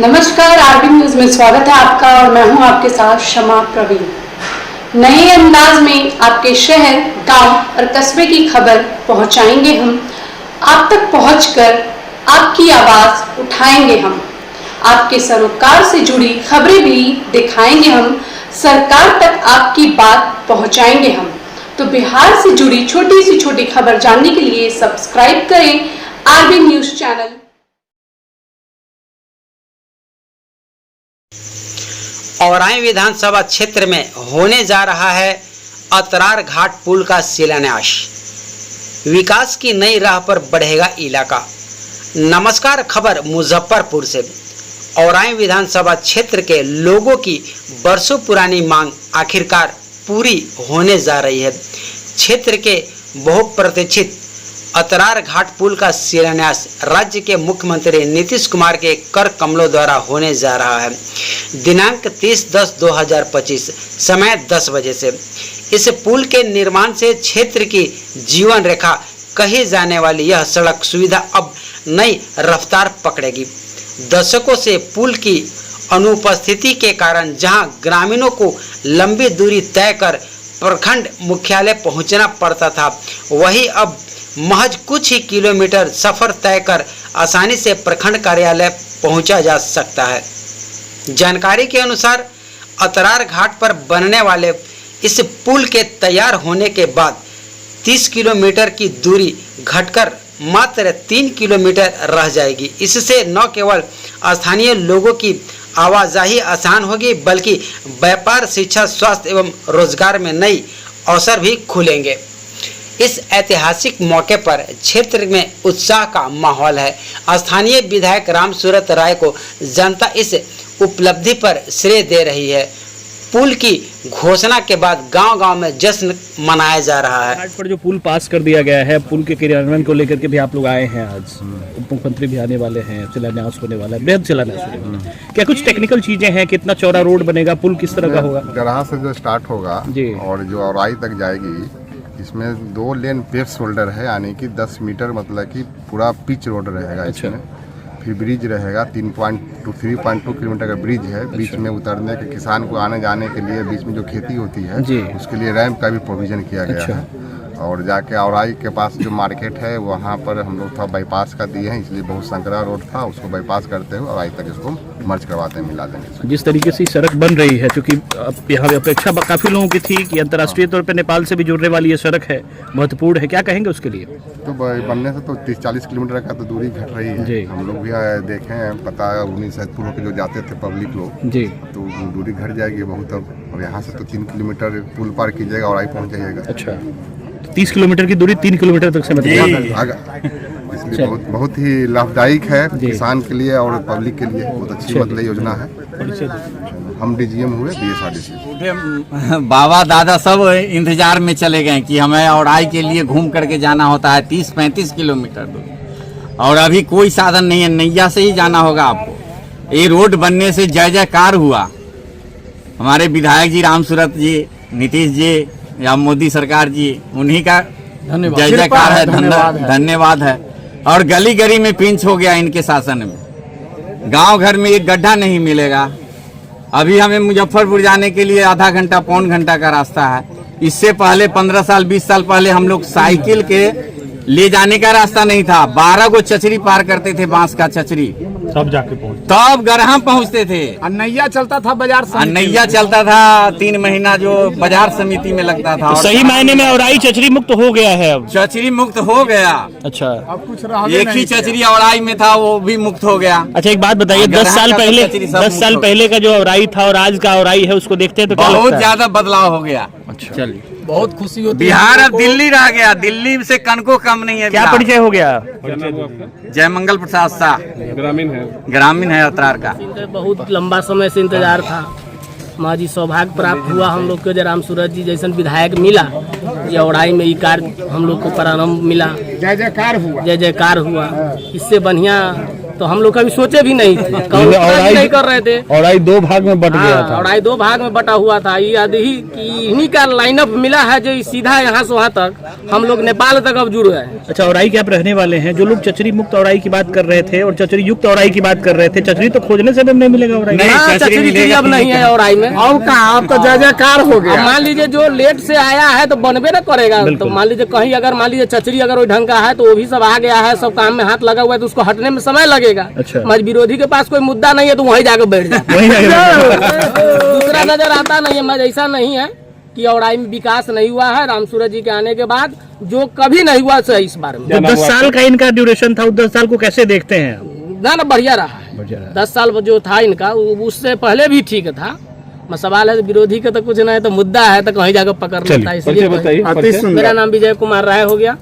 नमस्कार, RB news में स्वागत है आपका और मैं हूं आपके साथ शमा प्रवीण। नए अंदाज में आपके शहर, गांव और कस्बे की खबर पहुंचाएंगे हम। आप तक पहुंचकर आपकी आवाज उठाएंगे हम। आपके सरोकार से जुड़ी खबरें भी दिखाएंगे हम। सरकार तक आपकी बात पहुंचाएंगे हम। तो बिहार से जुड़ी छोटी से छोटी खबर जानने के लिए सब्सक्राइब करें आरबी न्यूज चैनल। औराई विधानसभा क्षेत्र में होने जा रहा है अतरार घाट पुल का शिलान्यास। विकास की नई राह पर बढ़ेगा इलाका। नमस्कार, खबर मुजफ्फरपुर से। औराई विधानसभा क्षेत्र के लोगों की बरसों पुरानी मांग आखिरकार पूरी होने जा रही है। क्षेत्र के बहुप्रतीक्षित अतरार घाट पुल का शिलान्यास राज्य के मुख्यमंत्री नीतीश कुमार के कर कमलों द्वारा होने जा रहा है। दिनांक 30/10/2025 समय 10 बजे से इस पुल के निर्माण से क्षेत्र की जीवन रेखा कही जाने वाली यह सड़क सुविधा अब नई रफ्तार पकड़ेगी। दशकों से पुल की अनुपस्थिति के कारण जहां ग्रामीणों को लंबी दूरी तय कर प्रखंड मुख्यालय पहुंचना पड़ता था, वहीं अब महज कुछ ही किलोमीटर सफर तय कर आसानी से प्रखंड कार्यालय पहुंचा जा सकता है। जानकारी के अनुसार अतरार घाट पर बनने वाले इस पुल के तैयार होने के बाद 30 किलोमीटर की दूरी घटकर मात्र 3 किलोमीटर रह जाएगी। इससे न केवल स्थानीय लोगों की आवाजाही आसान होगी, बल्कि व्यापार, शिक्षा, स्वास्थ्य एवं रोजगार में नई अवसर भी खुलेंगे। इस ऐतिहासिक मौके पर क्षेत्र में उत्साह का माहौल है। स्थानीय विधायक रामसूरत राय को जनता इस उपलब्धि पर श्रेय दे रही है। पुल की घोषणा के बाद गांव-गांव में जश्न मनाया जा रहा है। घाट पर जो पुल पास कर दिया गया है, पुल के क्रियान्वयन को लेकर के भी आप लोग आए हैं। आज उप मुख्यमंत्री भी आने वाले हैं, शिलान्यास होने वाला है, बेहद शिलान्यास होने वाला है। क्या कुछ टेक्निकल चीजें हैं? कितना चौड़ा रोड बनेगा, पुल किस तरह का होगा? गराह से जो स्टार्ट होगा जी, और जो औराई तक जाएगी, इसमें 2 लेन पेव शोल्डर है, यानी कि 10 मीटर, मतलब कि पूरा पिच रोड रहेगा। अच्छा। इसमें फिर ब्रिज रहेगा, 3.2 किलोमीटर का ब्रिज है। बीच में उतरने के किसान को आने जाने के लिए बीच में जो खेती होती है उसके लिए रैंप का भी प्रोविजन किया गया है। और जाके औराई के पास जो मार्केट है वहाँ पर हम लोग थोड़ा बाईपास का दिए हैं, इसलिए बहुत संकरा रोड था, उसको बाईपास करते हुए औराई तक इसको मर्ज करवाते हैं, मिला देंगे। जिस तरीके से सड़क बन रही है, क्योंकि यहाँ अपेक्षा काफी लोगों की थी कि अंतर्राष्ट्रीय तौर पर नेपाल से भी जुड़ने वाली ये सड़क है, महत्वपूर्ण है, क्या कहेंगे उसके लिए? तो बनने से तो 30-40 किलोमीटर का तो दूरी घट रही है। हम लोग भी देखे हैं, पता है, 19 सैदपुर होकर जो जाते थे पब्लिक लोग जी, तो दूरी घट जाएगी बहुत। अब यहाँ से तो 3 किलोमीटर पुल पार कीजिएगा और आई पहुँच जाइएगा। अच्छा, 30 किलोमीटर की दूरी 3 किलोमीटर तक से इसलिए बहुत ही लाभदायक है किसान के लिए और पब्लिक के लिए। बहुत अच्छी मतलब योजना है। हम डीजीएम हुए बीएसआरडीसी। बाबा दादा सब इंतजार में चले गए कि हमें औराई के लिए घूम करके जाना होता है 30-35 किलोमीटर दूर, और अभी कोई साधन नहीं है, नैया से ही जाना होगा आपको। ये रोड बनने से जय जयकार हुआ। हमारे विधायक जी रामसूरत जी, नीतीश जी या मोदी सरकार जी, उन्हीं का जय जयकार है, धन्यवाद है। और गली गली में पिंच हो गया इनके शासन में। गांव घर में एक गड्ढा नहीं मिलेगा। अभी हमें मुजफ्फरपुर जाने के लिए आधा घंटा पौन घंटा का रास्ता है। इससे पहले 15 साल 20 साल पहले हम लोग साइकिल के ले जाने का रास्ता नहीं था। 12 गो चचरी पार करते थे, बांस का चचरी, तब जाके पहुंचते, तब गरहा पहुंचते थे। नैया चलता था बाजार समिति, नैया चलता था 3 महीना जो बाजार समिति में लगता था। तो सही मायने में औराई चचरी मुक्त हो गया है। अब चचरी मुक्त हो गया। अच्छा, अब कुछ रहा एक ही चचरी औराई में था, वो भी मुक्त हो गया। अच्छा, एक बात बताइए, 10 साल पहले का जो औराई था और आज का औराई है, उसको देखते हैं तो बहुत ज्यादा बदलाव हो गया। अच्छा, चलिए, बहुत खुशी होती है। बिहार अब दिल्ली रह गया, दिल्ली से कनको कम नहीं है। क्या परिचय हो गया? जयमंगल प्रसाद शाह, ग्रामीण है अतरार का। बहुत लंबा समय से इंतजार था। माजी सौभाग्य प्राप्त हुआ हम लोग को, जय रामसूरत जी जैसन विधायक मिला। ये औराई में ये कार्य हम लोग को प्रारंभ मिला, जय जयकार हुआ, जय जयकार हुआ। इससे बढ़िया तो हम लोग कभी सोचे भी नहीं थे, कल्पना भी नहीं कर रहे थे। औराई 2 भाग में बट गया था। औराई 2 भाग में बटा हुआ था। ये यदि कि इन्हीं का लाइनअप मिला है जो सीधा यहाँ से वहाँ तक हम लोग नेपाल तक अब जुड़ गए। अच्छा, औराई के आप रहने वाले हैं। जो लोग चचरी मुक्त औराई की बात कर रहे थे और चचरी युक्त औराई की बात कर रहे थे, चचरी तो खोजने से भी नहीं मिलेगा औराई। चचरी अब नहीं है औराई में। और कहा अब तो जय जयकार हो गया। मान लीजिए जो लेट से आया है तो बनबे न करेगा। तो मान लीजिए कहीं अगर मान लीजिए चचरी अगर वही ढंग का है तो वो भी सब आ गया है, सब काम में हाथ लगा हुआ है, तो उसको हटने में समय लगेगा। अच्छा। मज विरोधी के पास कोई मुद्दा नहीं है तो वहीं जाकर बैठ जाए। दूसरा नजर आता नहीं है। मज ऐसा नहीं है कि औराई में विकास नहीं हुआ है। रामसूरत जी के आने के बाद जो कभी नहीं हुआ है इस बार में। जो 10 साल का इनका ड्यूरेशन था, 10 साल को कैसे देखते हैं? ना बढ़िया रहा है। 10 साल जो था इनका उससे पहले भी ठीक था। सवाल है विरोधी का तो कुछ नहीं है, तो मुद्दा है तो कहीं जाकर पकड़ लेता है। इसलिए मेरा नाम विजय कुमार राय हो गया।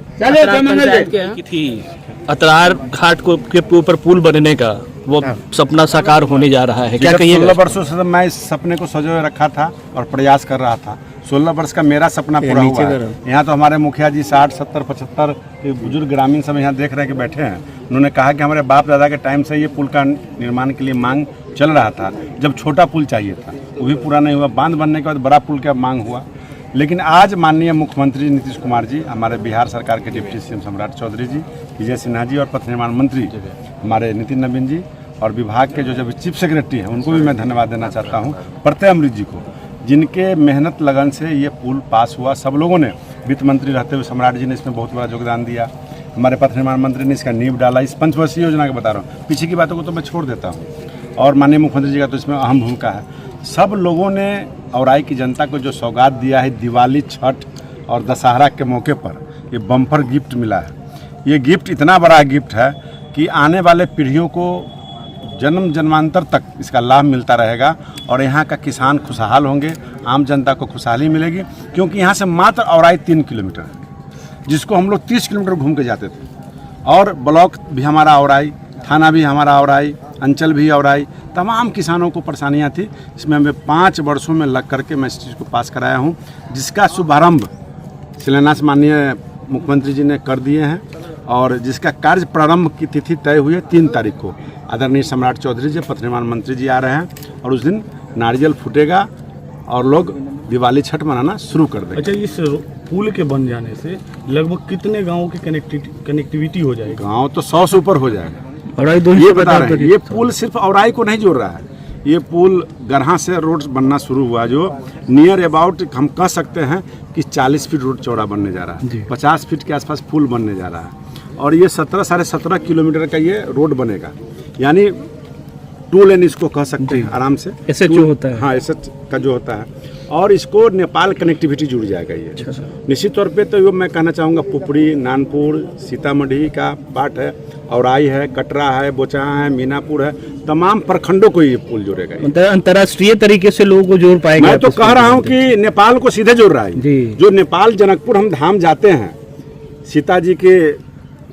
अतरार घाट को के ऊपर पुल बनने का वो सपना साकार होने जा रहा है, क्या कहिए? 16 वर्षों से मैं इस सपने को संजोए रखा था और प्रयास कर रहा था। 16 वर्ष का मेरा सपना पूरा हुआ है। यहाँ तो हमारे मुखिया जी 60, 70, 75 के बुजुर्ग ग्रामीण सब यहाँ देख रहे हैं कि बैठे हैं। उन्होंने कहा कि हमारे बाप दादा के टाइम से ये पुल का निर्माण के लिए मांग चल रहा था। जब छोटा पुल चाहिए था वो भी पूरा नहीं हुआ। बांध बनने के बाद बड़ा पुल का मांग हुआ। लेकिन आज माननीय मुख्यमंत्री नीतीश कुमार जी, हमारे बिहार सरकार के डिप्टी सीएम सम्राट चौधरी जी, विजय सिन्हा जी और पथ निर्माण मंत्री हमारे नितिन नवीन जी और विभाग के जो चीफ सेक्रेटरी हैं उनको भी मैं धन्यवाद देना चाहता हूँ। प्रत्यय अमृत जी को, जिनके मेहनत लगन से ये पुल पास हुआ। सब लोगों ने, वित्त मंत्री रहते हुए सम्राट जी ने इसमें बहुत बड़ा योगदान दिया। हमारे पथ निर्माण मंत्री ने इसका नींव डाला। इस पंचवर्षीय योजना का बता रहा हूँ, पीछे की बातों को तो मैं छोड़ देता हूँ। और माननीय मुख्यमंत्री जी का तो इसमें अहम भूमिका है। सब लोगों ने औराई की जनता को जो सौगात दिया है दिवाली, छठ और दशहरा के मौके पर, ये बम्पर गिफ्ट मिला है। ये गिफ्ट इतना बड़ा गिफ्ट है कि आने वाले पीढ़ियों को जन्म जन्मांतर तक इसका लाभ मिलता रहेगा और यहाँ का किसान खुशहाल होंगे, आम जनता को खुशहाली मिलेगी। क्योंकि यहाँ से मात्र औराई 3 किलोमीटर है, जिसको हम लोग 30 किलोमीटर घूम के जाते थे। और ब्लॉक भी हमारा औराई, थाना भी हमारा औराई, अंचल भी औराई, तमाम किसानों को परेशानियाँ थी। इसमें हमें 5 वर्षों में लग करके मैं इस चीज़ को पास कराया हूँ, जिसका शुभारंभ शिलान्यास माननीय मुख्यमंत्री जी ने कर दिए हैं और जिसका कार्य प्रारंभ की तिथि तय हुई है 3 तारीख को। आदरणीय सम्राट चौधरी जी, पथ निर्माण मंत्री जी आ रहे हैं और उस दिन नारियल फूटेगा और लोग दिवाली छठ मनाना शुरू कर देंगे। अच्छा, इस पुल के बन जाने से लगभग कितने गाँव की कनेक्टिविटी हो जाएगी? गाँव तो 100 से ऊपर हो जाएगा। औराई 2 ये बता रहे हैं, ये पुल सिर्फ औराई को नहीं जोड़ रहा है। ये पुल गरहा से रोड बनना शुरू हुआ, जो नियर अबाउट हम कह सकते हैं कि 40 फीट रोड चौड़ा बनने जा रहा है। 50 फीट के आसपास पुल बनने जा रहा है और ये 17 साढ़े 17 किलोमीटर का ये रोड बनेगा। यानी 2 लेन इसको कह सकते हैं आराम से। SHO होता है। हाँ, SH का जो होता है। और इसको नेपाल कनेक्टिविटी जुड़ जाएगा ये। अच्छा। निश्चित तौर पे तो मैं कहना चाहूँगा पुपरी, नानपुर, सीतामढ़ी का पार्ट है, औराई है, कटरा है, बोचाहा है, मीनापुर है, तमाम प्रखंडों को ये पुल जोड़ेगा। अंतर्राष्ट्रीय तरीके से लोगों को जोड़ पाएगा। मैं तो कह रहा हूँ कि नेपाल को सीधे जोड़ रहा है। जो नेपाल जनकपुर हम धाम जाते हैं, सीता जी के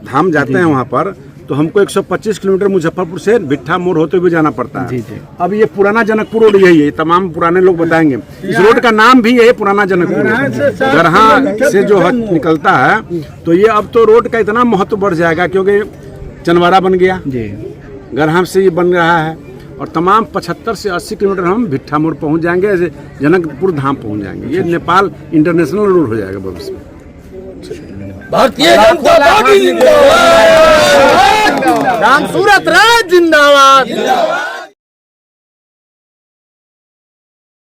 धाम जाते हैं वहाँ पर, तो हमको 125 किलोमीटर मुजफ्फरपुर से भिट्ठा मोड़ होते हुए जाना पड़ता है। अब ये पुराना जनकपुर रोड यही है, तमाम पुराने लोग बताएंगे। इस रोड का नाम भी यही पुराना जनकपुर गरहा से जो निकलता है, तो ये अब तो रोड का इतना महत्व बढ़ जाएगा क्योंकि चनवारा बन गया, गरहा से ये बन रहा है और तमाम 75 से 80 किलोमीटर हम भिट्ठा मोड़ पहुँच जाएंगे, जनकपुर धाम पहुँच जाएंगे। ये नेपाल इंटरनेशनल रोड हो जाएगा भविष्य में। भारतीय जनता पार्टी जिंदाबाद, रामसूरत राज जिंदाबाद।